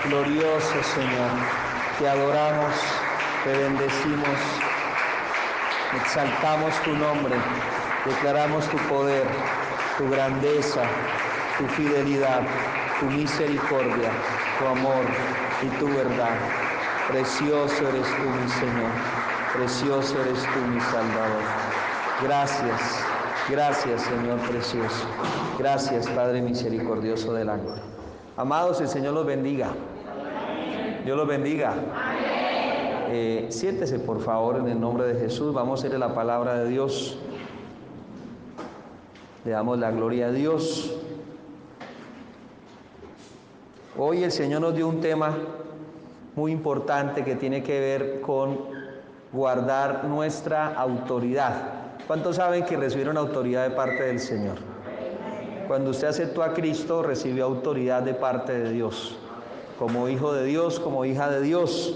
Glorioso Señor, te adoramos, te bendecimos, exaltamos tu nombre, declaramos tu poder, tu grandeza, tu fidelidad, tu misericordia, tu amor y tu verdad. Precioso eres tú, mi Señor, precioso eres tú, mi Salvador. Gracias, gracias, Señor precioso. Gracias, Padre misericordioso del ángel. Amados, el Señor los bendiga. Dios los bendiga. Siéntese, por favor, en el nombre de Jesús. Vamos a ir a la palabra de Dios. Le damos la gloria a Dios. Hoy el Señor nos dio un tema muy importante que tiene que ver con guardar nuestra autoridad. ¿Cuántos saben que recibieron autoridad de parte del Señor? Cuando usted aceptó a Cristo, recibió autoridad de parte de Dios. Como hijo de Dios, como hija de Dios.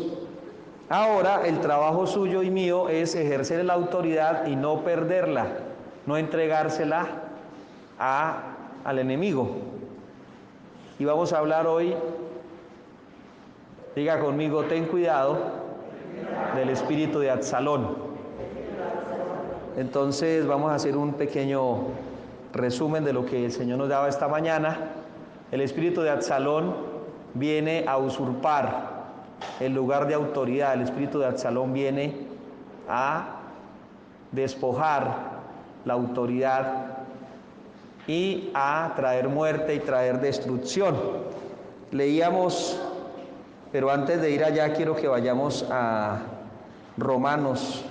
Ahora el trabajo suyo y mío es ejercer la autoridad y no perderla, no entregársela al enemigo. Y vamos a hablar hoy, diga conmigo, ten cuidado del espíritu de Absalón. Entonces vamos a hacer un pequeño resumen de lo que el Señor nos daba esta mañana. El espíritu de Absalón viene a usurpar el lugar de autoridad. El espíritu de Absalón viene a despojar la autoridad y a traer muerte y traer destrucción. Leíamos, pero antes de ir allá quiero que vayamos a Romanos.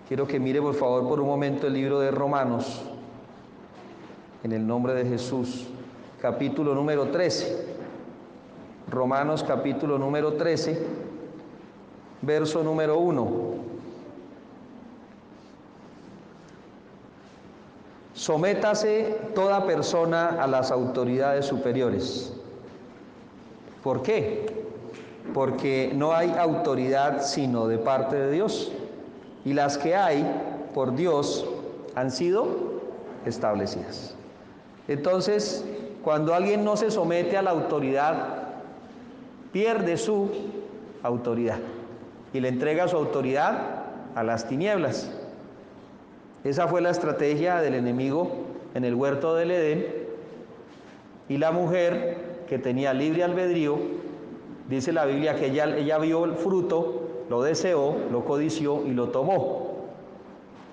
Quiero que mire por favor por un momento el libro de Romanos, en el nombre de Jesús, capítulo número 13. Romanos capítulo número 13, verso número 1. Sométase toda persona a las autoridades superiores. ¿Por qué? Porque no hay autoridad sino de parte de Dios, y las que hay por Dios han sido establecidas. Entonces, cuando alguien no se somete a la autoridad, pierde su autoridad y le entrega su autoridad a las tinieblas. Esa fue la estrategia del enemigo en el huerto del Edén, y la mujer que tenía libre albedrío, dice la Biblia que ella vio el fruto, lo deseó, lo codició y lo tomó.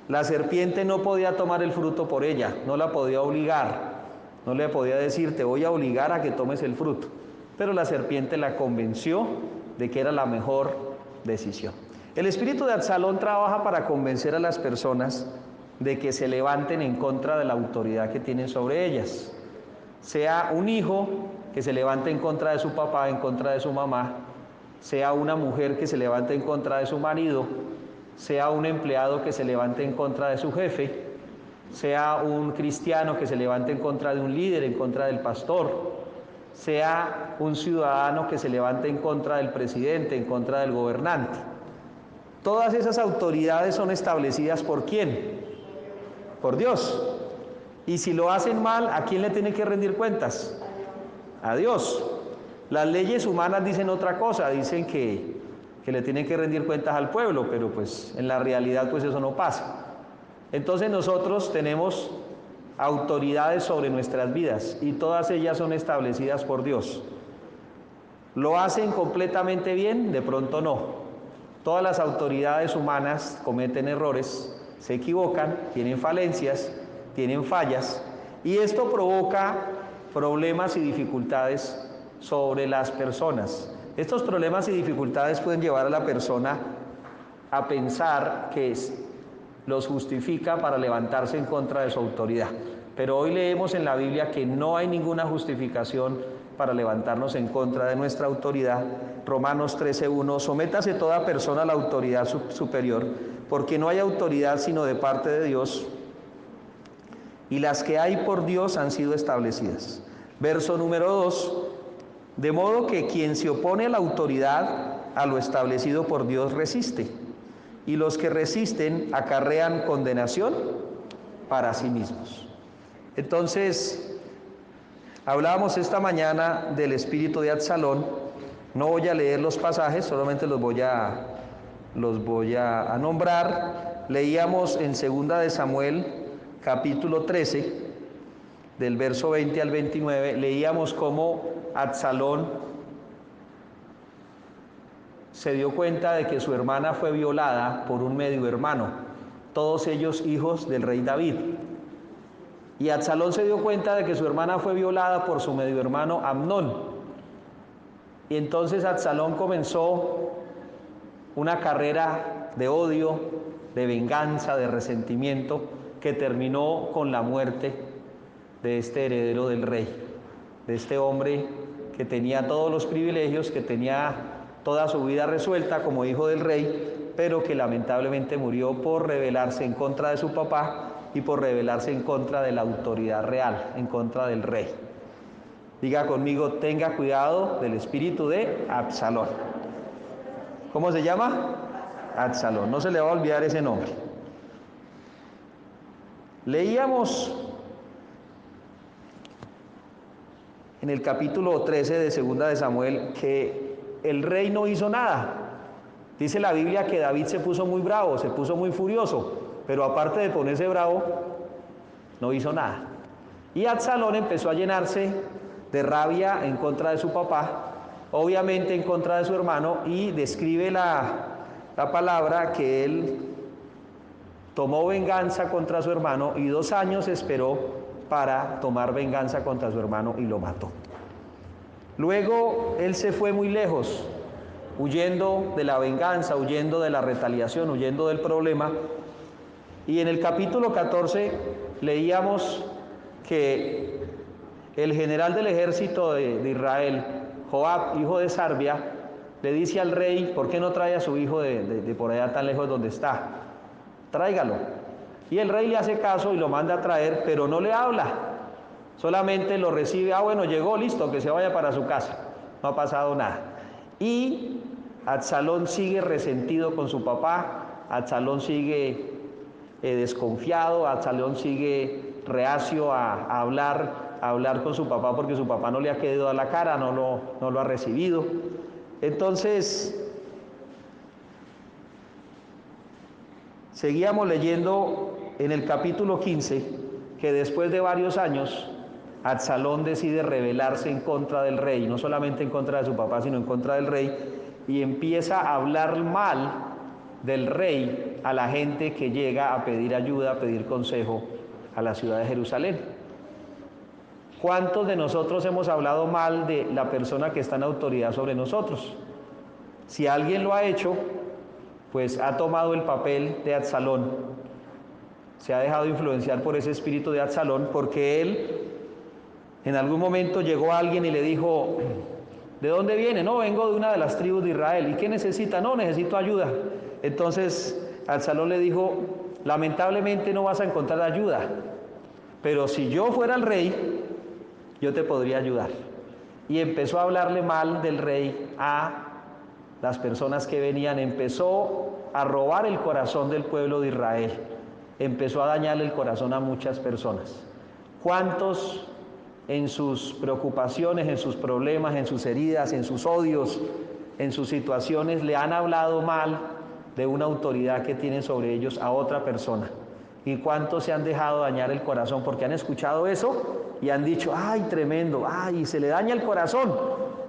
La serpiente no podía tomar el fruto por ella, no la podía obligar, no le podía decir te voy a obligar a que tomes el fruto, pero la serpiente la convenció de que era la mejor decisión. El espíritu de Absalón trabaja para convencer a las personas de que se levanten en contra de la autoridad que tienen sobre ellas. Sea un hijo que se levante en contra de su papá, en contra de su mamá, sea una mujer que se levante en contra de su marido, sea un empleado que se levante en contra de su jefe, sea un cristiano que se levante en contra de un líder, en contra del pastor, sea un ciudadano que se levante en contra del presidente, en contra del gobernante. Todas esas autoridades son establecidas ¿por quién? Por Dios. Y si lo hacen mal, ¿a quién le tiene que rendir cuentas? A Dios. Las leyes humanas dicen otra cosa, dicen que le tienen que rendir cuentas al pueblo, pero pues en la realidad pues eso no pasa. Entonces nosotros tenemos autoridades sobre nuestras vidas y todas ellas son establecidas por Dios. ¿Lo hacen completamente bien? De pronto no. Todas las autoridades humanas cometen errores, se equivocan, tienen falencias, tienen fallas, y esto provoca problemas y dificultades sobre las personas. Estos problemas y dificultades pueden llevar a la persona a pensar que los justifica para levantarse en contra de su autoridad. Pero hoy leemos en la Biblia que no hay ninguna justificación para levantarnos en contra de nuestra autoridad. Romanos 13:1, sométase toda persona a la autoridad superior, porque no hay autoridad sino de parte de Dios, y las que hay por Dios han sido establecidas. Verso número 2, de modo que quien se opone a la autoridad, a lo establecido por Dios resiste, y los que resisten acarrean condenación para sí mismos. Entonces, hablábamos esta mañana del espíritu de Absalón, No voy a leer los pasajes, solamente los voy a nombrar. Leíamos en 2 de Samuel, capítulo 13, del verso 20 al 29, leíamos cómo Absalón se dio cuenta de que su hermana fue violada por un medio hermano, todos ellos hijos del rey David. Y Absalón se dio cuenta de que su hermana fue violada por su medio hermano Amnón. Y entonces Absalón comenzó una carrera de odio, de venganza, de resentimiento, que terminó con la muerte de este heredero del rey, de este hombre que tenía todos los privilegios, que tenía toda su vida resuelta como hijo del rey, pero que lamentablemente murió por rebelarse en contra de su papá y por rebelarse en contra de la autoridad real, en contra del rey. Diga conmigo, tenga cuidado del espíritu de Absalón. ¿Cómo se llama? Absalón, no se le va a olvidar ese nombre. Leíamos en el capítulo 13 de 2 de Samuel que el rey no hizo nada. Dice la Biblia que David se puso muy bravo, se puso muy furioso, pero aparte de ponerse bravo, no hizo nada. Y Absalón empezó a llenarse de rabia en contra de su papá, obviamente en contra de su hermano, y describe la palabra que él tomó venganza contra su hermano y 2 años esperó para tomar venganza contra su hermano y lo mató. Luego él se fue muy lejos, huyendo de la venganza, huyendo de la retaliación, huyendo del problema. Y en el capítulo 14 leíamos que el general del ejército de Israel, Joab, hijo de Sarbia, le dice al rey, ¿por qué no trae a su hijo de por allá tan lejos donde está? Tráigalo. Y el rey le hace caso y lo manda a traer, pero no le habla. Solamente lo recibe, bueno, llegó, listo, que se vaya para su casa. No ha pasado nada. Y Absalón sigue resentido con su papá, Absalón sigue desconfiado, Absalón sigue reacio a hablar con su papá porque su papá no le ha quedado a la cara, no lo ha recibido. Entonces, seguíamos leyendo en el capítulo 15 que después de varios años Absalón decide rebelarse en contra del rey, no solamente en contra de su papá, sino en contra del rey, y empieza a hablar mal del rey a la gente que llega a pedir ayuda, a pedir consejo a la ciudad de Jerusalén. ¿Cuántos de nosotros hemos hablado mal de la persona que está en autoridad sobre nosotros? Si alguien lo ha hecho, pues ha tomado el papel de Absalón, se ha dejado influenciar por ese espíritu de Absalón, porque él en algún momento llegó a alguien y le dijo, ¿de dónde viene? No, vengo de una de las tribus de Israel. ¿Y qué necesita? No, necesito ayuda. Entonces Absalón le dijo, lamentablemente no vas a encontrar ayuda, pero si yo fuera el rey, yo te podría ayudar. Y empezó a hablarle mal del rey a las personas que venían, empezó a robar el corazón del pueblo de Israel, empezó a dañarle el corazón a muchas personas. ¿Cuántos en sus preocupaciones, en sus problemas, en sus heridas, en sus odios, en sus situaciones, le han hablado mal de una autoridad que tienen sobre ellos a otra persona? ¿Y cuántos se han dejado dañar el corazón porque han escuchado eso y han dicho, ay, tremendo, ay, se le daña el corazón,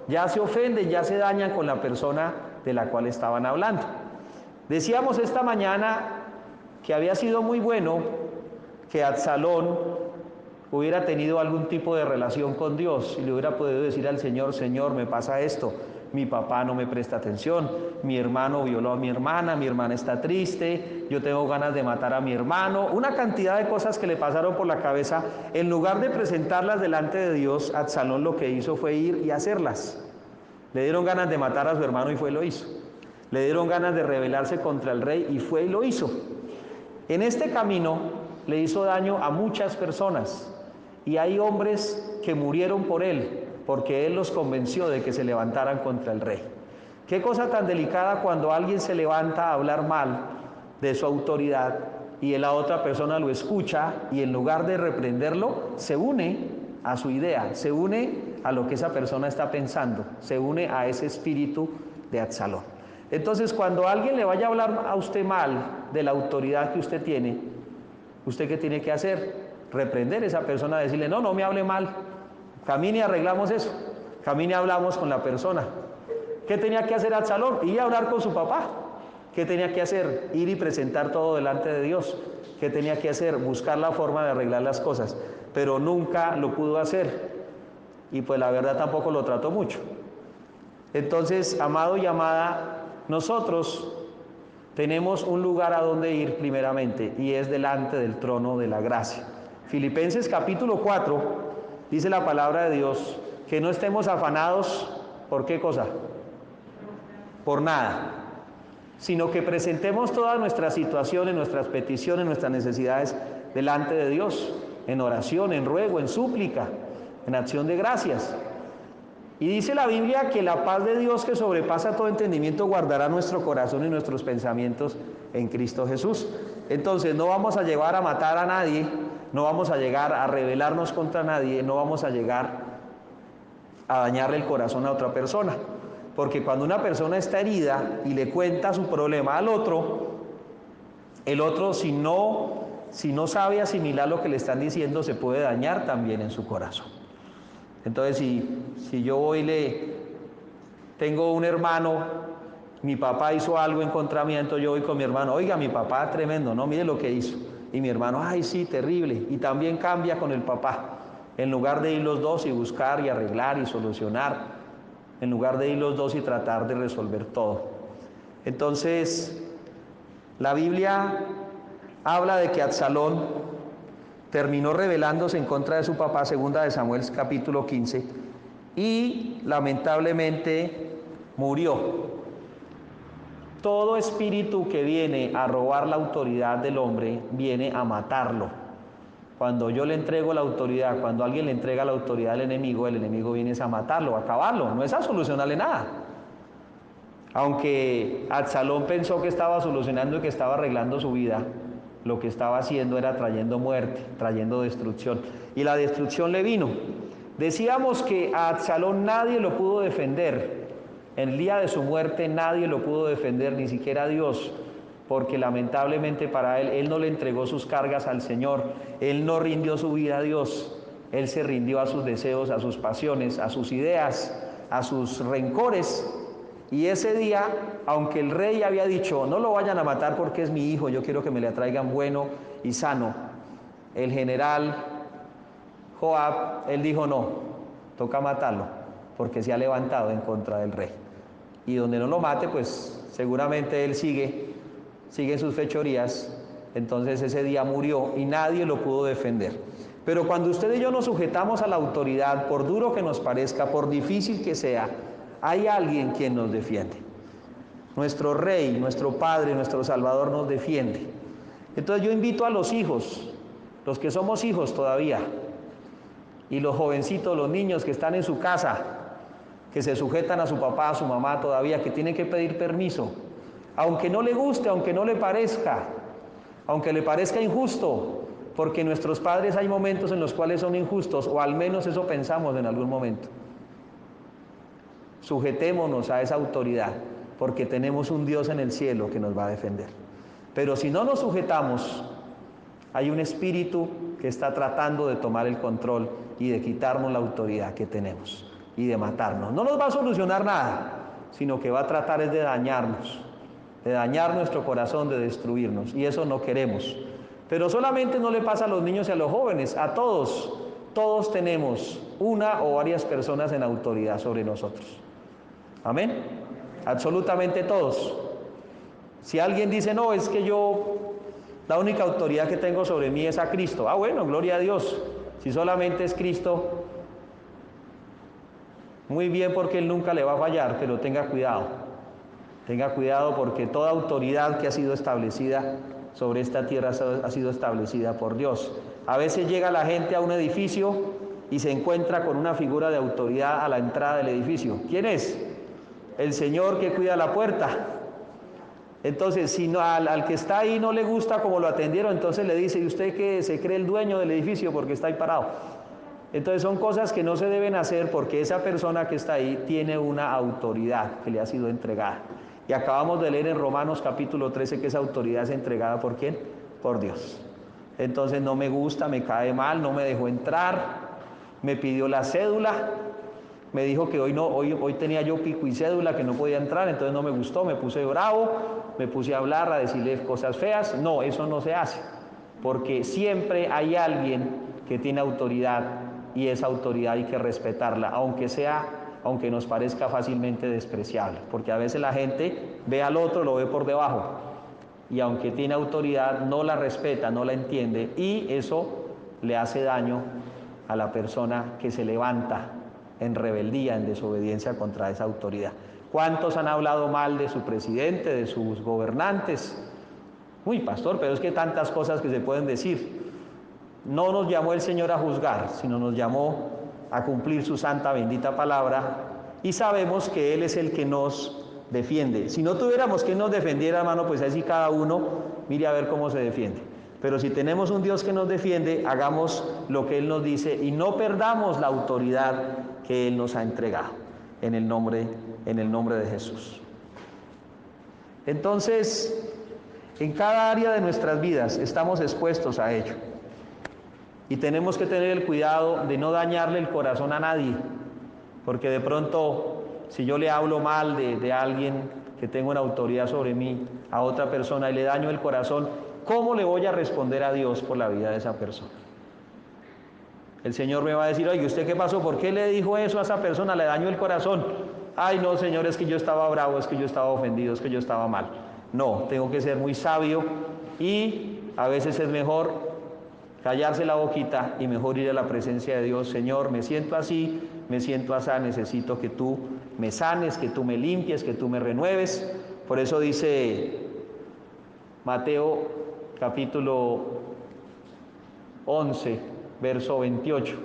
ya se ofenden, ya se dañan con la persona de la cual estaban hablando? Decíamos esta mañana que había sido muy bueno que Absalón hubiera tenido algún tipo de relación con Dios y le hubiera podido decir al Señor, Señor, me pasa esto, mi papá no me presta atención, mi hermano violó a mi hermana está triste, yo tengo ganas de matar a mi hermano, una cantidad de cosas que le pasaron por la cabeza. En lugar de presentarlas delante de Dios, Absalón lo que hizo fue ir y hacerlas. Le dieron ganas de matar a su hermano y fue y lo hizo. Le dieron ganas de rebelarse contra el rey y fue y lo hizo. En este camino le hizo daño a muchas personas. Y hay hombres que murieron por él, porque él los convenció de que se levantaran contra el rey. Qué cosa tan delicada cuando alguien se levanta a hablar mal de su autoridad y la otra persona lo escucha y en lugar de reprenderlo, se une a su idea, se une a lo que esa persona está pensando, se une a ese espíritu de Absalón. Entonces, cuando alguien le vaya a hablar a usted mal de la autoridad que usted tiene, ¿usted qué tiene que hacer? Reprender a esa persona, decirle, no, no me hable mal, camine y arreglamos eso, camine y hablamos con la persona. ¿Qué tenía que hacer Absalón? Ir a hablar con su papá. ¿Qué tenía que hacer? Ir y presentar todo delante de Dios. ¿Qué tenía que hacer? Buscar la forma de arreglar las cosas. Pero nunca lo pudo hacer. Y pues la verdad tampoco lo trató mucho. Entonces, amado y amada, nosotros tenemos un lugar a donde ir primeramente, y es delante del trono de la gracia. Filipenses capítulo 4, dice la palabra de Dios, que no estemos afanados, ¿por qué cosa? Por nada, sino que presentemos todas nuestras situaciones, nuestras peticiones, nuestras necesidades delante de Dios, en oración, en ruego, en súplica, en acción de gracias. Y dice la Biblia que la paz de Dios, que sobrepasa todo entendimiento, guardará nuestro corazón y nuestros pensamientos en Cristo Jesús. Entonces no vamos a llevar a matar a nadie, no vamos a llegar a rebelarnos contra nadie, no vamos a llegar a dañarle el corazón a otra persona. Porque cuando una persona está herida y le cuenta su problema al otro, el otro si no sabe asimilar lo que le están diciendo, se puede dañar también en su corazón. Entonces si yo voy tengo un hermano, mi papá hizo algo en contra mía, entonces yo voy con mi hermano, oiga, mi papá tremendo, no, mire lo que hizo. Y mi hermano, ay sí, terrible. Y también cambia con el papá. En lugar de ir los dos y buscar y arreglar y solucionar, en lugar de ir los dos y tratar de resolver todo. Entonces, la Biblia habla de que Absalón terminó rebelándose en contra de su papá, segunda de Samuel capítulo 15, y lamentablemente murió. Todo espíritu que viene a robar la autoridad del hombre viene a matarlo. Cuando yo le entrego la autoridad, cuando alguien le entrega la autoridad al enemigo, el enemigo viene a matarlo, a acabarlo, no es a solucionarle nada. Aunque Absalón pensó que estaba solucionando y que estaba arreglando su vida, lo que estaba haciendo era trayendo muerte, trayendo destrucción. Y la destrucción le vino. Decíamos que a Absalón nadie lo pudo defender. En el día de su muerte nadie lo pudo defender, ni siquiera Dios. Porque lamentablemente para él no le entregó sus cargas al Señor, él no rindió su vida a Dios, él se rindió a sus deseos, a sus pasiones, a sus ideas, a sus rencores. Y ese día, aunque el rey había dicho, no lo vayan a matar porque es mi hijo, yo quiero que me le traigan bueno y sano, el general Joab, él dijo no, toca matarlo, porque se ha levantado en contra del rey. Y donde no lo mate, pues seguramente él sigue sus fechorías. Entonces ese día murió y nadie lo pudo defender. Pero cuando usted y yo nos sujetamos a la autoridad, por duro que nos parezca, por difícil que sea, hay alguien quien nos defiende. Nuestro Rey, nuestro Padre, nuestro Salvador nos defiende. Entonces yo invito a los hijos, los que somos hijos todavía, y los jovencitos, los niños que están en su casa, que se sujetan a su papá, a su mamá todavía, que tienen que pedir permiso, aunque no le guste, aunque no le parezca, aunque le parezca injusto, porque nuestros padres hay momentos en los cuales son injustos, o al menos eso pensamos en algún momento. Sujetémonos a esa autoridad, porque tenemos un Dios en el cielo que nos va a defender. Pero si no nos sujetamos, hay un espíritu que está tratando de tomar el control y de quitarnos la autoridad que tenemos y de matarnos. No nos va a solucionar nada, sino que va a tratar es de dañarnos, de dañar nuestro corazón, de destruirnos, y eso no queremos. Pero solamente no le pasa a los niños y a los jóvenes, a todos. Todos tenemos una o varias personas en autoridad sobre nosotros. Amén. Absolutamente todos. Si alguien dice, no, es que la única autoridad que tengo sobre mí es a Cristo. Ah, bueno, gloria a Dios. Si solamente es Cristo, muy bien, porque Él nunca le va a fallar, pero tenga cuidado. Tenga cuidado, porque toda autoridad que ha sido establecida sobre esta tierra ha sido establecida por Dios. A veces llega la gente a un edificio y se encuentra con una figura de autoridad a la entrada del edificio. ¿Quién es? El Señor que cuida la puerta. Entonces, si al que está ahí no le gusta como lo atendieron, entonces le dice, ¿y usted qué se cree el dueño del edificio porque está ahí parado? Entonces son cosas que no se deben hacer porque esa persona que está ahí tiene una autoridad que le ha sido entregada. Y acabamos de leer en Romanos capítulo 13 que esa autoridad es entregada ¿por quién? Por Dios. Entonces no me gusta, me cae mal, no me dejó entrar, me pidió la cédula, me dijo que hoy tenía yo pico y cédula, que no podía entrar, entonces no me gustó, me puse bravo, me puse a hablar, a decirle cosas feas. No, eso no se hace, porque siempre hay alguien que tiene autoridad y esa autoridad hay que respetarla, aunque nos parezca fácilmente despreciable, porque a veces la gente ve al otro, lo ve por debajo, y aunque tiene autoridad no la respeta, no la entiende, y eso le hace daño a la persona que se levanta en rebeldía, en desobediencia contra esa autoridad. ¿Cuántos han hablado mal de su presidente, de sus gobernantes? Uy, pastor, pero es que tantas cosas que se pueden decir. No nos llamó el Señor a juzgar, sino nos llamó a cumplir su santa bendita palabra, y sabemos que Él es el que nos defiende. Si no tuviéramos quien nos defendiera, hermano, pues así cada uno mire a ver cómo se defiende. Pero si tenemos un Dios que nos defiende, hagamos lo que Él nos dice y no perdamos la autoridad que Él nos ha entregado, en el nombre de Jesús. Entonces, en cada área de nuestras vidas estamos expuestos a ello. Y tenemos que tener el cuidado de no dañarle el corazón a nadie, porque de pronto, si yo le hablo mal de alguien que tenga una autoridad sobre mí, a otra persona, y le daño el corazón, ¿cómo le voy a responder a Dios por la vida de esa persona? El Señor me va a decir, oye, ¿usted qué pasó? ¿Por qué le dijo eso a esa persona? ¿Le dañó el corazón? Ay, no, Señor, es que yo estaba bravo, es que yo estaba ofendido, es que yo estaba mal. No, tengo que ser muy sabio y a veces es mejor callarse la boquita y mejor ir a la presencia de Dios. Señor, me siento así, me siento así, necesito que tú me sanes, que tú me limpies, que tú me renueves. Por eso dice Mateo capítulo 11, verso 28.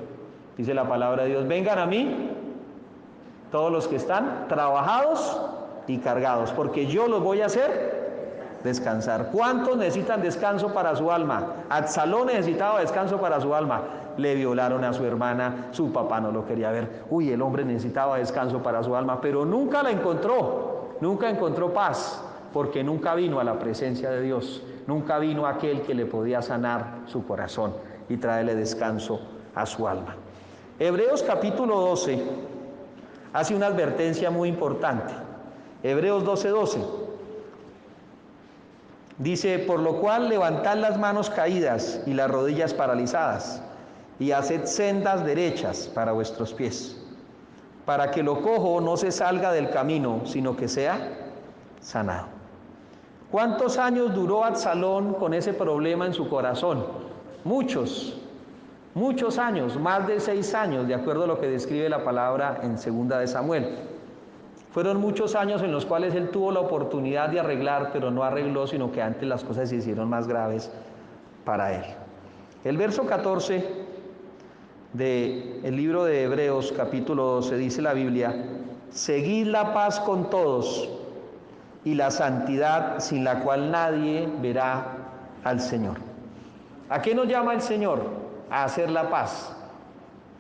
Dice la palabra de Dios, vengan a mí todos los que están trabajados y cargados, porque yo los voy a hacer descansar. ¿Cuántos necesitan descanso para su alma? Absalón necesitaba descanso para su alma. Le violaron a su hermana, su papá no lo quería ver. Uy, el hombre necesitaba descanso para su alma, pero nunca la encontró, nunca encontró paz, porque nunca vino a la presencia de Dios, nunca vino aquel que le podía sanar su corazón y traerle descanso a su alma. Hebreos capítulo 12 hace una advertencia muy importante. Hebreos 12:12. Dice, por lo cual levantad las manos caídas y las rodillas paralizadas, y haced sendas derechas para vuestros pies, para que lo cojo no se salga del camino, sino que sea sanado. ¿Cuántos años duró Absalón con ese problema en su corazón? Muchos años, más de 6 años, de acuerdo a lo que describe la palabra en 2 de Samuel. Fueron muchos años en los cuales él tuvo la oportunidad de arreglar, pero no arregló, sino que antes las cosas se hicieron más graves para él. El verso 14 del libro de Hebreos, capítulo 12, dice la Biblia, seguid la paz con todos y la santidad sin la cual nadie verá al Señor. ¿A qué nos llama el Señor? A hacer la paz,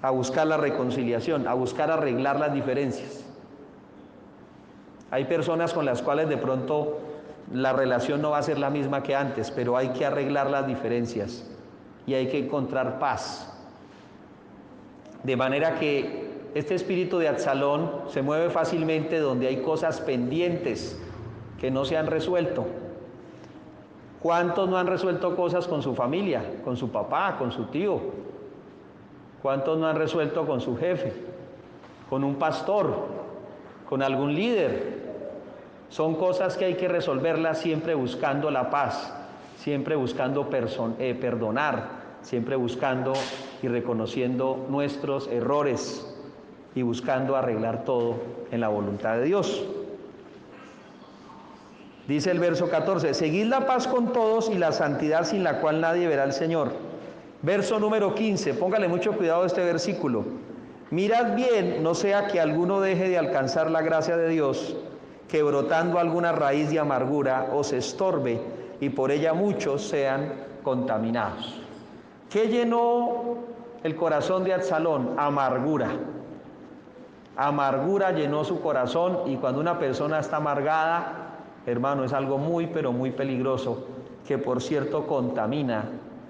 a buscar la reconciliación, a buscar arreglar las diferencias. Hay personas con las cuales de pronto la relación no va a ser la misma que antes, pero hay que arreglar las diferencias y hay que encontrar paz. De manera que este espíritu de Absalón se mueve fácilmente donde hay cosas pendientes que no se han resuelto. ¿Cuántos no han resuelto cosas con su familia, con su papá, con su tío? ¿Cuántos no han resuelto con su jefe, con un pastor, con algún líder? Son cosas que hay que resolverlas siempre buscando la paz, siempre buscando perdonar, siempre buscando y reconociendo nuestros errores y buscando arreglar todo en la voluntad de Dios. Dice el verso 14, seguid la paz con todos y la santidad sin la cual nadie verá al Señor. Verso número 15, póngale mucho cuidado a este versículo. Mirad bien, no sea que alguno deje de alcanzar la gracia de Dios, que brotando alguna raíz de amargura os estorbe y por ella muchos sean contaminados. ¿Qué llenó el corazón de Absalón? Amargura. Amargura llenó su corazón, y cuando una persona está amargada, hermano, es algo muy, pero muy peligroso, que por cierto contamina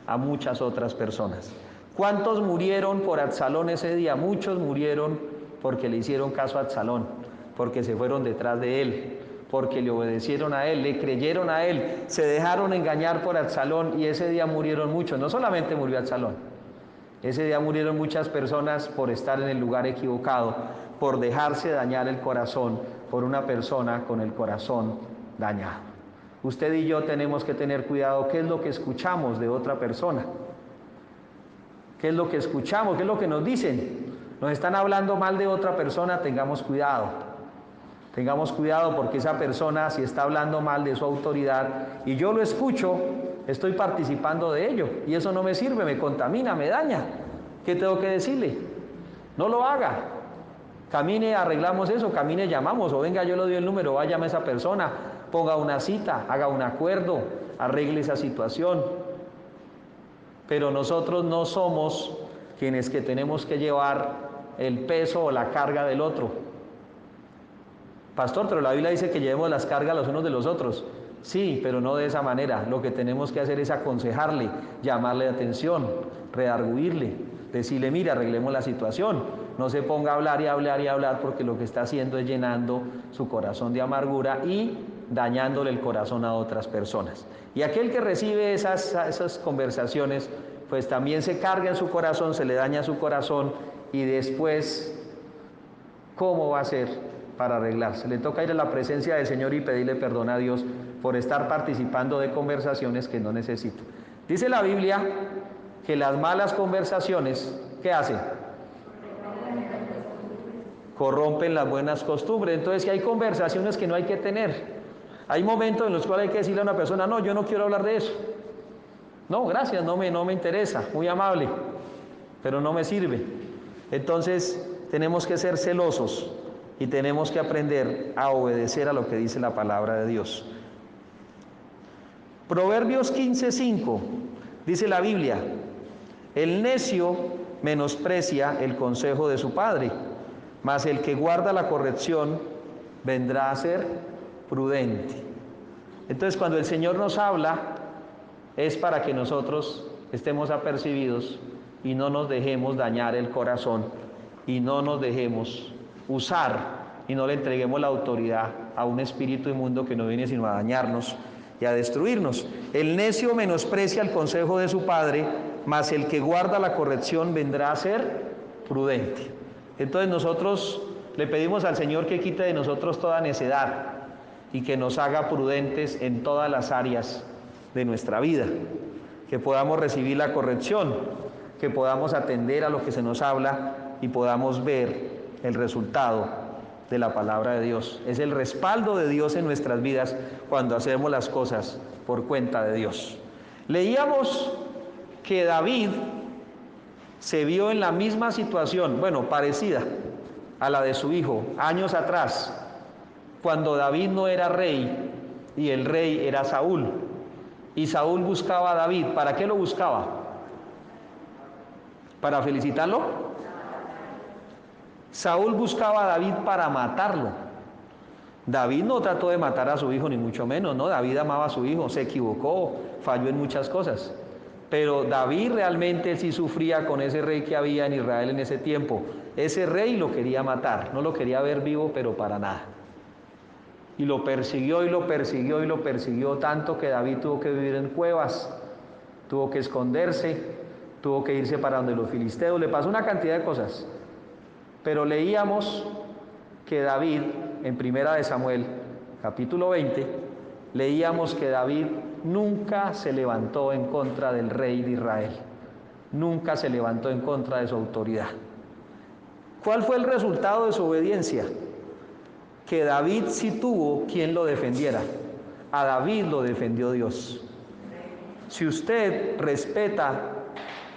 a muchas otras personas. ¿Cuántos murieron por Absalón ese día? Muchos murieron porque le hicieron caso a Absalón, porque se fueron detrás de él, porque le obedecieron a él, le creyeron a él, se dejaron engañar por Absalón, y ese día murieron muchos. No solamente murió Absalón, ese día murieron muchas personas por estar en el lugar equivocado, por dejarse dañar el corazón por una persona con el corazón dañado. Usted y yo tenemos que tener cuidado. ¿Qué es lo que escuchamos de otra persona? ¿Qué es lo que escuchamos? ¿Qué es lo que nos dicen? Nos están hablando mal de otra persona, tengamos cuidado. Tengamos cuidado, porque esa persona, si está hablando mal de su autoridad y yo lo escucho, estoy participando de ello, y eso no me sirve, me contamina, me daña. ¿Qué tengo que decirle? No lo haga. Camine, arreglamos eso, camine, llamamos, o venga, yo le doy el número, vaya a esa persona, ponga una cita, haga un acuerdo, arregle esa situación. Pero nosotros no somos quienes que tenemos que llevar el peso o la carga del otro. Pastor, pero la Biblia dice que llevemos las cargas los unos de los otros. Sí, pero no de esa manera. Lo que tenemos que hacer es aconsejarle, llamarle la atención, redarguirle, decirle, mira, arreglemos la situación. No se ponga a hablar y hablar y hablar, porque lo que está haciendo es llenando su corazón de amargura y dañándole el corazón a otras personas. Y aquel que recibe esas conversaciones, pues también se carga en su corazón, se le daña su corazón, y después, ¿cómo va a ser para arreglarse? Le toca ir a la presencia del Señor y pedirle perdón a Dios por estar participando de conversaciones que no necesita. Dice la Biblia que las malas conversaciones, ¿qué hacen? Corrompen las buenas costumbres. Entonces, si hay conversaciones que no hay que tener, hay momentos en los cuales hay que decirle a una persona, no, yo no quiero hablar de eso. No, gracias, no me interesa, muy amable, pero no me sirve. Entonces, tenemos que ser celosos y tenemos que aprender a obedecer a lo que dice la palabra de Dios. Proverbios 15:5, dice la Biblia, el necio menosprecia el consejo de su padre, mas el que guarda la corrección vendrá a ser prudente. Entonces, cuando el Señor nos habla, es para que nosotros estemos apercibidos y no nos dejemos dañar el corazón, y no nos dejemos usar y no le entreguemos la autoridad a un espíritu inmundo que no viene sino a dañarnos y a destruirnos. El necio menosprecia el consejo de su padre, mas el que guarda la corrección vendrá a ser prudente. Entonces nosotros le pedimos al Señor que quite de nosotros toda necedad y que nos haga prudentes en todas las áreas de nuestra vida, que podamos recibir la corrección, que podamos atender a lo que se nos habla y podamos ver el resultado de la palabra de Dios. Es el respaldo de Dios en nuestras vidas cuando hacemos las cosas por cuenta de Dios. Leíamos que David se vio en la misma situación, bueno, parecida a la de su hijo, años atrás, cuando David no era rey y el rey era Saúl. Y Saúl buscaba a David. ¿Para qué lo buscaba? ¿Para felicitarlo? Saúl buscaba a David para matarlo. David no trató de matar a su hijo, ni mucho menos, ¿no? David amaba a su hijo, se equivocó, falló en muchas cosas. Pero David realmente sí sufría con ese rey que había en Israel en ese tiempo. Ese rey lo quería matar, no lo quería ver vivo, pero para nada. Y lo persiguió y lo persiguió y lo persiguió, tanto que David tuvo que vivir en cuevas, tuvo que esconderse, tuvo que irse para donde los filisteos, le pasó una cantidad de cosas. Pero leíamos que David, en Primera de Samuel, capítulo 20, leíamos que David nunca se levantó en contra del rey de Israel, nunca se levantó en contra de su autoridad. ¿Cuál fue el resultado de su obediencia? Que David sí tuvo quien lo defendiera. A David lo defendió Dios. Si usted respeta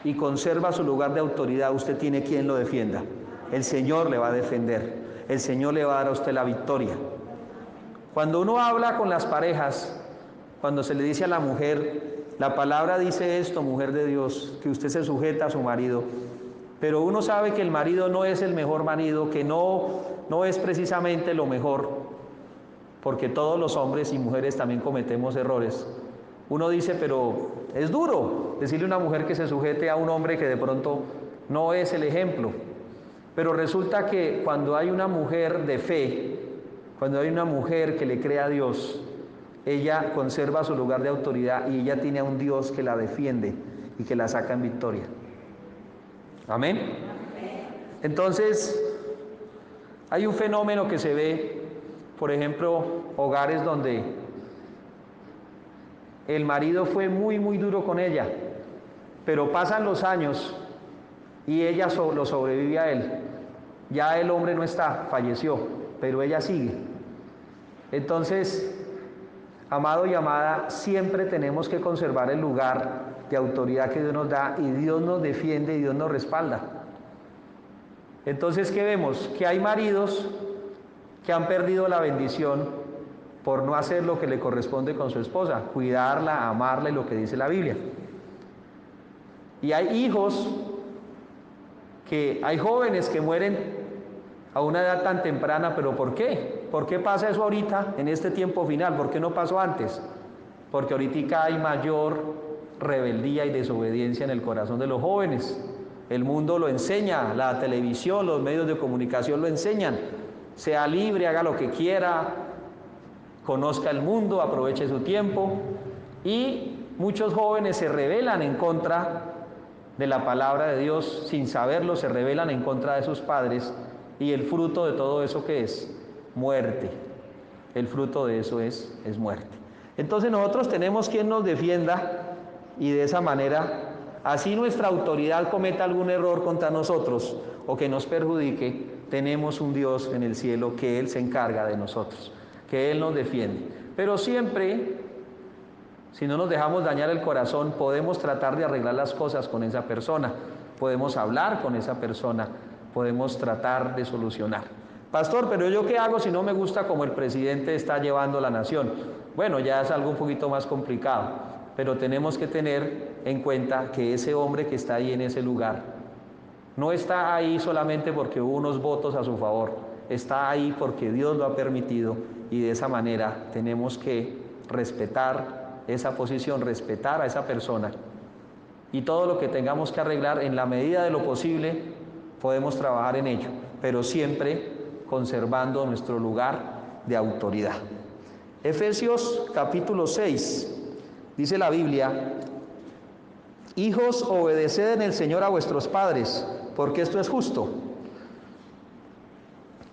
y conserva su lugar de autoridad, usted tiene quien lo defienda. El Señor le va a defender, el Señor le va a dar a usted la victoria. Cuando uno habla con las parejas, cuando se le dice a la mujer, la palabra dice esto, mujer de Dios, que usted se sujeta a su marido, pero uno sabe que el marido no es el mejor marido, que no es precisamente lo mejor, porque todos los hombres y mujeres también cometemos errores. Uno dice, pero es duro decirle a una mujer que se sujete a un hombre que de pronto no es el ejemplo. Pero resulta que cuando hay una mujer de fe, cuando hay una mujer que le cree a Dios, ella conserva su lugar de autoridad y ella tiene a un Dios que la defiende y que la saca en victoria. Amén. Entonces, hay un fenómeno que se ve, por ejemplo, hogares donde el marido fue muy duro con ella, pero pasan los años y ella lo sobrevive a él. Ya el hombre no está, falleció, pero ella sigue. Entonces, amado y amada, siempre tenemos que conservar el lugar de autoridad que Dios nos da, y Dios nos defiende y Dios nos respalda. Entonces, ¿qué vemos? Que hay maridos que han perdido la bendición por no hacer lo que le corresponde con su esposa, cuidarla, amarla y lo que dice la Biblia. Y hay hijos hay jóvenes que mueren a una edad tan temprana, pero ¿por qué? ¿Por qué pasa eso ahorita, en este tiempo final? ¿Por qué no pasó antes? Porque ahorita hay mayor rebeldía y desobediencia en el corazón de los jóvenes. El mundo lo enseña, la televisión, los medios de comunicación lo enseñan. Sea libre, haga lo que quiera, conozca el mundo, aproveche su tiempo. Y muchos jóvenes se rebelan en contra de la palabra de Dios, sin saberlo, se rebelan en contra de sus padres, y el fruto de todo eso, ¿qué es? Muerte. El fruto de eso es muerte. Entonces nosotros tenemos quien nos defienda, y de esa manera, así nuestra autoridad cometa algún error contra nosotros o que nos perjudique, tenemos un Dios en el cielo que Él se encarga de nosotros, que Él nos defiende. Pero siempre, si no nos dejamos dañar el corazón, podemos tratar de arreglar las cosas con esa persona, podemos hablar con esa persona, podemos tratar de solucionar. Pastor, pero ¿yo qué hago si no me gusta como el presidente está llevando la nación? Bueno, ya es algo un poquito más complicado, pero tenemos que tener en cuenta que ese hombre que está ahí en ese lugar no está ahí solamente porque hubo unos votos a su favor, está ahí porque Dios lo ha permitido, y de esa manera tenemos que respetar esa posición, respetar a esa persona, y todo lo que tengamos que arreglar en la medida de lo posible podemos trabajar en ello, pero siempre conservando nuestro lugar de autoridad. Efesios capítulo 6, dice la Biblia: hijos, obedeced en el Señor a vuestros padres, porque esto es justo.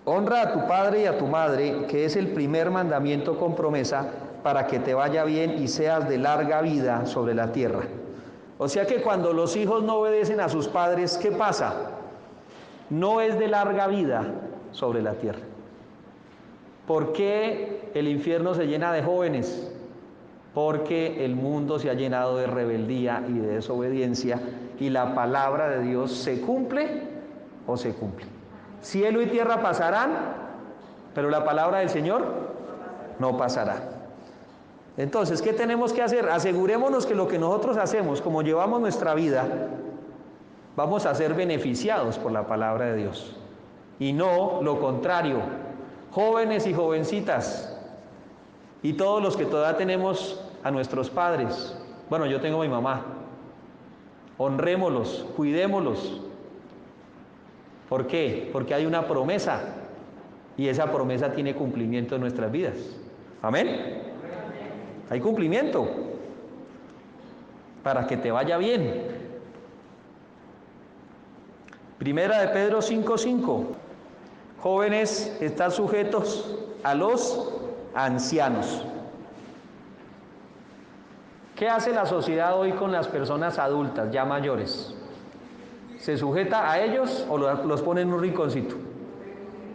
Honra a tu padre y a tu madre, que es el primer mandamiento con promesa, para que te vaya bien y seas de larga vida sobre la tierra. O sea que cuando los hijos no obedecen a sus padres, ¿qué pasa? No es de larga vida sobre la tierra. ¿Por qué el infierno se llena de jóvenes? Porque el mundo se ha llenado de rebeldía y de desobediencia, y la palabra de Dios se cumple o se cumple. Cielo y tierra pasarán, pero la palabra del Señor no pasará. Entonces, ¿qué tenemos que hacer? Asegurémonos que lo que nosotros hacemos, como llevamos nuestra vida, vamos a ser beneficiados por la palabra de Dios, y no lo contrario. Jóvenes y jovencitas, y todos los que todavía tenemos a nuestros padres, bueno, yo tengo a mi mamá, honrémoslos, cuidémoslos. ¿Por qué? Porque hay una promesa, y esa promesa tiene cumplimiento en nuestras vidas. ¿Amén? Hay cumplimiento para que te vaya bien. Primera de Pedro 5:5. Jóvenes, están sujetos a los ancianos. ¿Qué hace la sociedad hoy con las personas adultas, ya mayores? ¿Se sujeta a ellos o los pone en un rinconcito?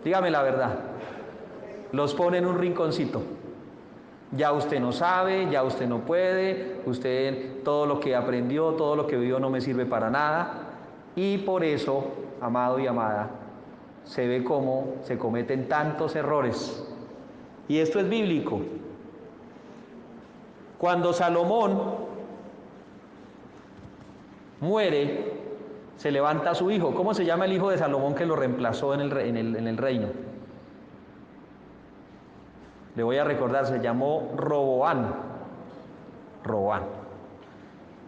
Dígame la verdad. Los pone en un rinconcito. Ya usted no sabe, ya usted no puede, usted todo lo que aprendió, todo lo que vivió no me sirve para nada. Y por eso, amado y amada, se ve cómo se cometen tantos errores. Y esto es bíblico. Cuando Salomón muere, se levanta su hijo. ¿Cómo se llama el hijo de Salomón que lo reemplazó en el reino? Le voy a recordar, se llamó Roboán. Roboán.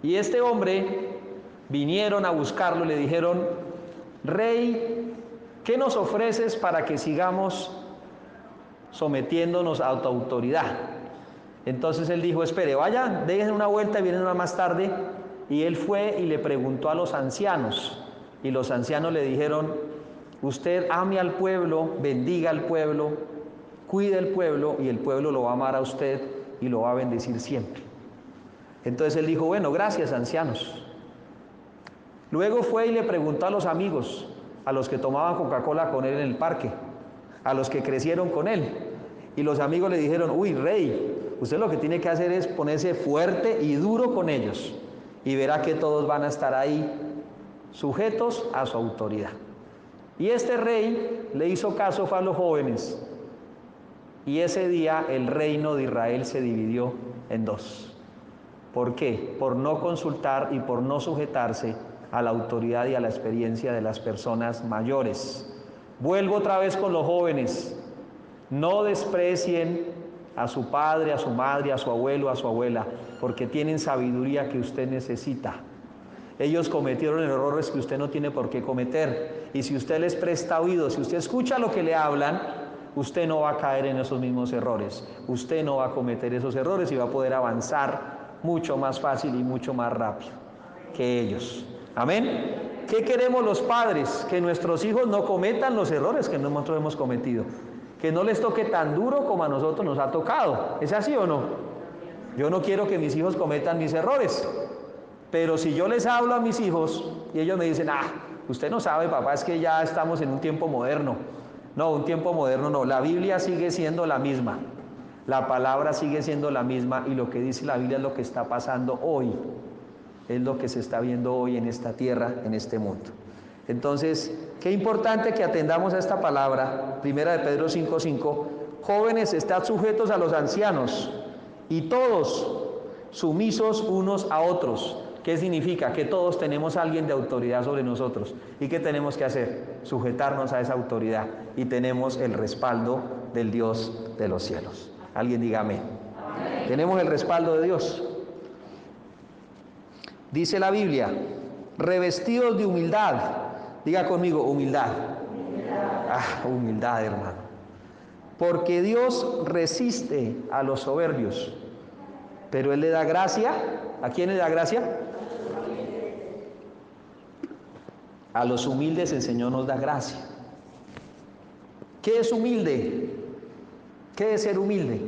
Y este hombre vinieron a buscarlo y le dijeron: Rey, ¿qué nos ofreces para que sigamos sometiéndonos a tu autoridad? Entonces él dijo: espere, vaya, dejen una vuelta y vienen una más tarde. Y él fue y le preguntó a los ancianos, y los ancianos le dijeron: usted ame al pueblo, bendiga al pueblo, cuide al pueblo, y el pueblo lo va a amar a usted y lo va a bendecir siempre. Entonces él dijo: bueno, gracias, ancianos. Luego fue y le preguntó a los amigos, a los que tomaban Coca-Cola con él en el parque, a los que crecieron con él. Y los amigos le dijeron: uy, rey, usted lo que tiene que hacer es ponerse fuerte y duro con ellos, y verá que todos van a estar ahí sujetos a su autoridad. Y este rey le hizo caso, fue a los jóvenes, y ese día el reino de Israel se dividió en dos. ¿Por qué? Por no consultar y por no sujetarse a la autoridad y a la experiencia de las personas mayores. Vuelvo otra vez con los jóvenes: no desprecien a su padre, a su madre, a su abuelo, a su abuela, porque tienen sabiduría que usted necesita. Ellos cometieron errores que usted no tiene por qué cometer, y si usted les presta oído, si usted escucha lo que le hablan, usted no va a caer en esos mismos errores, usted no va a cometer esos errores y va a poder avanzar mucho más fácil y mucho más rápido que ellos. Amén. ¿Qué queremos los padres? Que nuestros hijos no cometan los errores que nosotros hemos cometido, que no les toque tan duro como a nosotros nos ha tocado. ¿Es así o no? Yo no quiero que mis hijos cometan mis errores, pero si yo les hablo a mis hijos y ellos me dicen: usted no sabe, papá, es que ya estamos en un tiempo moderno. No, un tiempo moderno no, la Biblia sigue siendo la misma, la palabra sigue siendo la misma, y lo que dice la Biblia es lo que está pasando hoy, es lo que se está viendo hoy en esta tierra, en este mundo. Entonces, qué importante que atendamos a esta palabra, 1 de Pedro 5:5, jóvenes, estad sujetos a los ancianos, y todos sumisos unos a otros. ¿Qué significa? Que todos tenemos a alguien de autoridad sobre nosotros. ¿Y qué tenemos que hacer? Sujetarnos a esa autoridad, y tenemos el respaldo del Dios de los cielos. Alguien diga amén. Amén. Tenemos el respaldo de Dios. Dice la Biblia: revestidos de humildad. Diga conmigo: humildad. Humildad, hermano. Porque Dios resiste a los soberbios, pero Él le da gracia. ¿A quién le da gracia? A los humildes el Señor nos da gracia. ¿Qué es humilde? ¿Qué es ser humilde?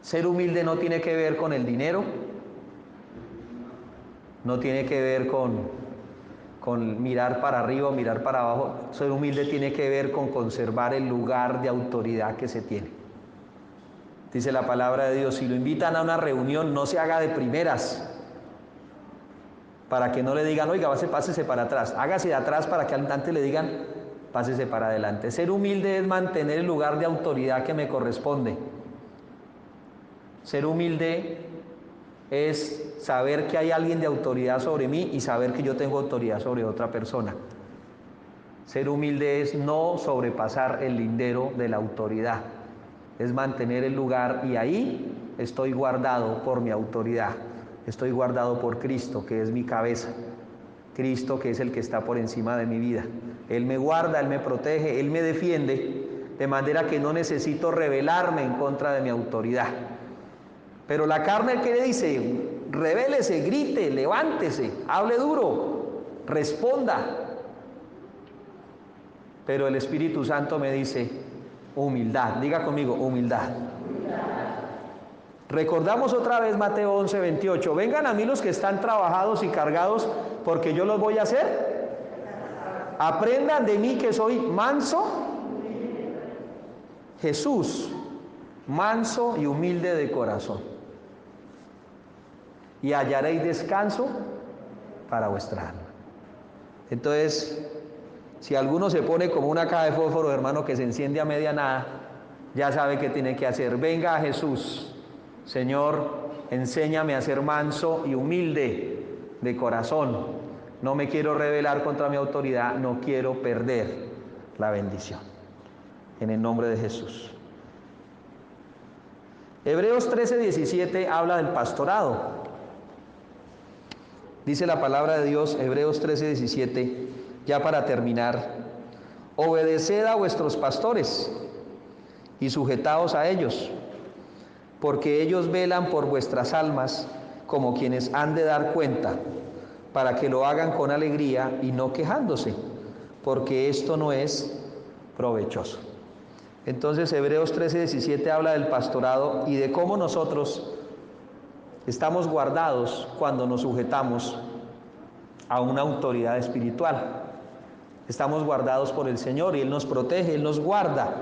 Ser humilde no tiene que ver con el dinero, no tiene que ver con mirar para arriba o mirar para abajo. Ser humilde tiene que ver con conservar el lugar de autoridad que se tiene. Dice la palabra de Dios: si lo invitan a una reunión, no se haga de primeras, para que no le digan: oiga, pásese para atrás. Hágase de atrás para que antes le digan: pásese para adelante. Ser humilde es mantener el lugar de autoridad que me corresponde. Ser humilde es saber que hay alguien de autoridad sobre mí y saber que yo tengo autoridad sobre otra persona. Ser humilde es no sobrepasar el lindero de la autoridad, es mantener el lugar, y ahí estoy guardado por mi autoridad, estoy guardado por Cristo, que es mi cabeza, Cristo, que es el que está por encima de mi vida. Él me guarda, Él me protege, Él me defiende, de manera que no necesito rebelarme en contra de mi autoridad. Pero la carne, ¿qué le dice? Rebélese, grite, levántese, hable duro, responda. Pero el Espíritu Santo me dice: humildad. Diga conmigo: humildad. Recordamos otra vez Mateo 11:28. Vengan a mí los que están trabajados y cargados, porque yo los voy a hacer. Aprendan de mí, que soy manso. Jesús, manso y humilde de corazón, y hallaréis descanso para vuestra alma. Entonces, si alguno se pone como una caja de fósforo, hermano, que se enciende a media nada, ya sabe qué tiene que hacer. Venga a Jesús: Señor, enséñame a ser manso y humilde, de corazón. No me quiero rebelar contra mi autoridad, no quiero perder la bendición. En el nombre de Jesús. Hebreos 13:17 habla del pastorado. Dice la palabra de Dios, Hebreos 13:17, ya para terminar: obedeced a vuestros pastores y sujetaos a ellos, porque ellos velan por vuestras almas como quienes han de dar cuenta, para que lo hagan con alegría y no quejándose, porque esto no es provechoso. Entonces Hebreos 13:17 habla del pastorado y de cómo nosotros estamos guardados cuando nos sujetamos a una autoridad espiritual. Estamos guardados por el Señor y Él nos protege, Él nos guarda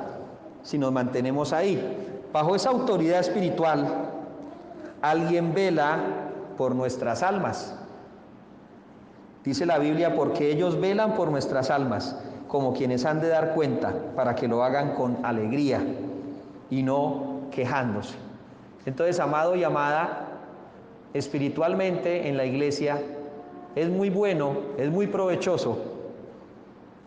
si nos mantenemos ahí. Bajo esa autoridad espiritual, alguien vela por nuestras almas. Dice la Biblia, porque ellos velan por nuestras almas, como quienes han de dar cuenta, para que lo hagan con alegría y no quejándose. Entonces, amado y amada, espiritualmente en la iglesia es muy bueno, es muy provechoso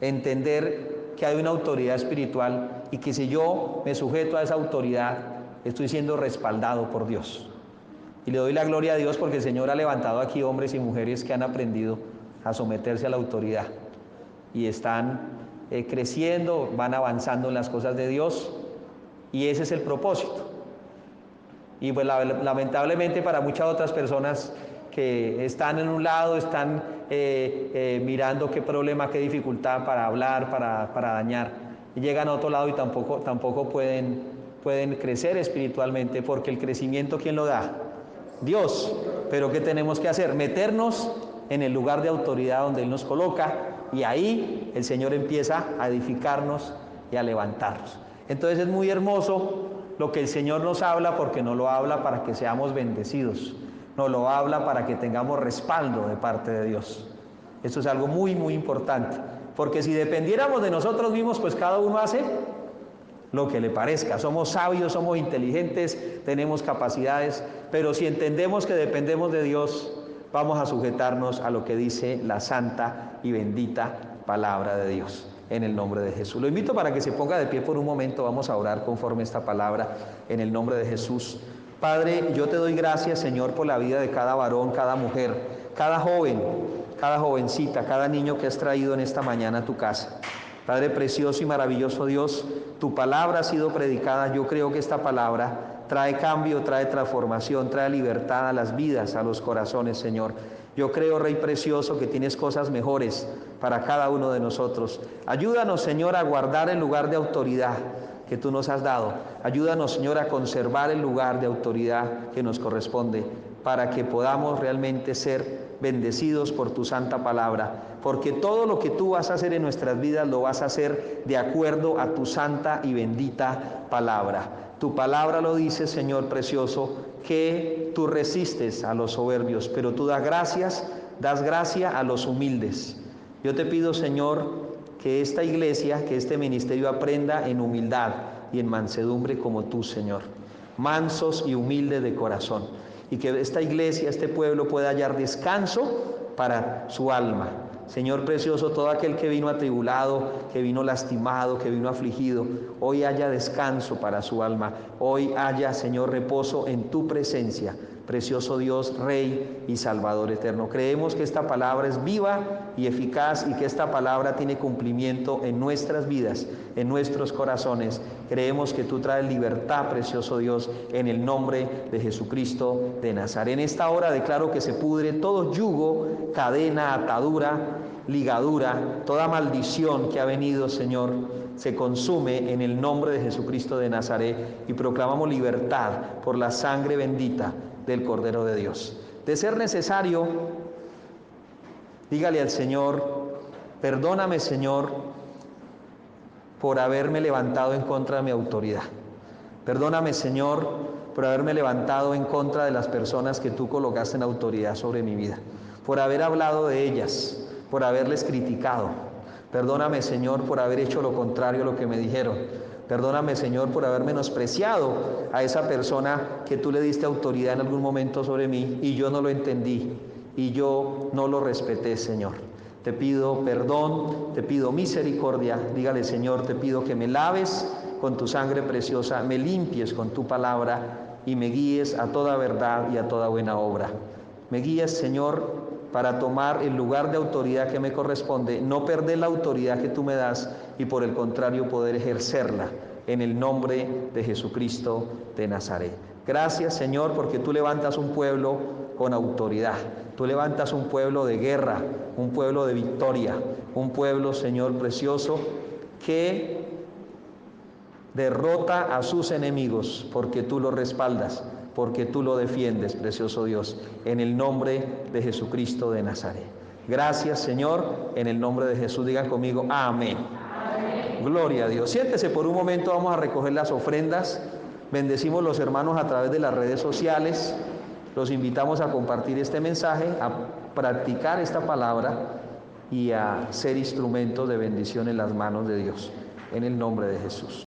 entender que hay una autoridad espiritual y que si yo me sujeto a esa autoridad, estoy siendo respaldado por Dios. Y le doy la gloria a Dios porque el Señor ha levantado aquí hombres y mujeres que han aprendido a someterse a la autoridad y están creciendo, van avanzando en las cosas de Dios, y ese es el propósito. Y pues lamentablemente para muchas otras personas que están en un lado, están mirando qué problema, qué dificultad para hablar, para dañar, y llegan a otro lado y tampoco pueden crecer espiritualmente, porque el crecimiento, ¿quién lo da? Dios. Pero ¿qué tenemos que hacer? Meternos en el lugar de autoridad donde Él nos coloca, y ahí el Señor empieza a edificarnos y a levantarnos. Entonces es muy hermoso lo que el Señor nos habla, porque nos lo habla para que seamos bendecidos, nos lo habla para que tengamos respaldo de parte de Dios. Esto es algo muy, muy importante, porque si dependiéramos de nosotros mismos, pues cada uno hace lo que le parezca. Somos sabios, somos inteligentes, tenemos capacidades, pero si entendemos que dependemos de Dios, vamos a sujetarnos a lo que dice la santa y bendita palabra de Dios, en el nombre de Jesús. Lo invito para que se ponga de pie por un momento. Vamos a orar conforme a esta palabra, en el nombre de Jesús. Padre, yo te doy gracias, Señor, por la vida de cada varón, cada mujer, cada joven, cada jovencita, cada niño que has traído en esta mañana a tu casa. Padre precioso y maravilloso Dios, tu palabra ha sido predicada. Yo creo que esta palabra trae cambio, trae transformación, trae libertad a las vidas, a los corazones, Señor. Yo creo, Rey precioso, que tienes cosas mejores para cada uno de nosotros. Ayúdanos, Señor, a guardar el lugar de autoridad que tú nos has dado. Ayúdanos, Señor, a conservar el lugar de autoridad que nos corresponde, para que podamos realmente ser bendecidos por tu santa palabra, porque todo lo que tú vas a hacer en nuestras vidas lo vas a hacer de acuerdo a tu santa y bendita palabra. Tu palabra lo dice, Señor precioso, que tú resistes a los soberbios, pero tú das gracia a los humildes. Yo te pido, Señor, que esta iglesia, que este ministerio aprenda en humildad y en mansedumbre como tú, Señor, mansos y humildes de corazón, y que esta iglesia, este pueblo pueda hallar descanso para su alma. Señor precioso, todo aquel que vino atribulado, que vino lastimado, que vino afligido, hoy haya descanso para su alma. Hoy haya, Señor, reposo en tu presencia. Precioso Dios, Rey y Salvador eterno. Creemos que esta palabra es viva y eficaz, y que esta palabra tiene cumplimiento en nuestras vidas, en nuestros corazones. Creemos que tú traes libertad, precioso Dios, en el nombre de Jesucristo de Nazaret. En esta hora declaro que se pudre todo yugo, cadena, atadura, ligadura, toda maldición que ha venido, Señor, se consume en el nombre de Jesucristo de Nazaret, y proclamamos libertad por la sangre bendita del Cordero de Dios. De ser necesario, dígale al Señor: perdóname, Señor, por haberme levantado en contra de mi autoridad. Perdóname, Señor, por haberme levantado en contra de las personas que tú colocaste en autoridad sobre mi vida, por haber hablado de ellas, por haberles criticado. Perdóname, Señor, por haber hecho lo contrario a lo que me dijeron. Perdóname, Señor, por haber menospreciado a esa persona que tú le diste autoridad en algún momento sobre mí y yo no lo entendí. y yo no lo respeté, Señor. Te pido perdón, te pido misericordia. Dígale, Señor, te pido que me laves con tu sangre preciosa, me limpies con tu palabra y me guíes a toda verdad y a toda buena obra. Me guíes, Señor, para tomar el lugar de autoridad que me corresponde, no perder la autoridad que tú me das y por el contrario poder ejercerla en el nombre de Jesucristo de Nazaret. Gracias, Señor, porque tú levantas un pueblo con autoridad. Tú levantas un pueblo de guerra, un pueblo de victoria, un pueblo, Señor precioso, que derrota a sus enemigos porque tú lo respaldas, porque tú lo defiendes, precioso Dios, en el nombre de Jesucristo de Nazaret. Gracias, Señor, en el nombre de Jesús. Digan conmigo, amén. Amén. Gloria a Dios. Siéntese por un momento, vamos a recoger las ofrendas. Bendecimos los hermanos a través de las redes sociales. Los invitamos a compartir este mensaje, a practicar esta palabra y a ser instrumentos de bendición en las manos de Dios. En el nombre de Jesús.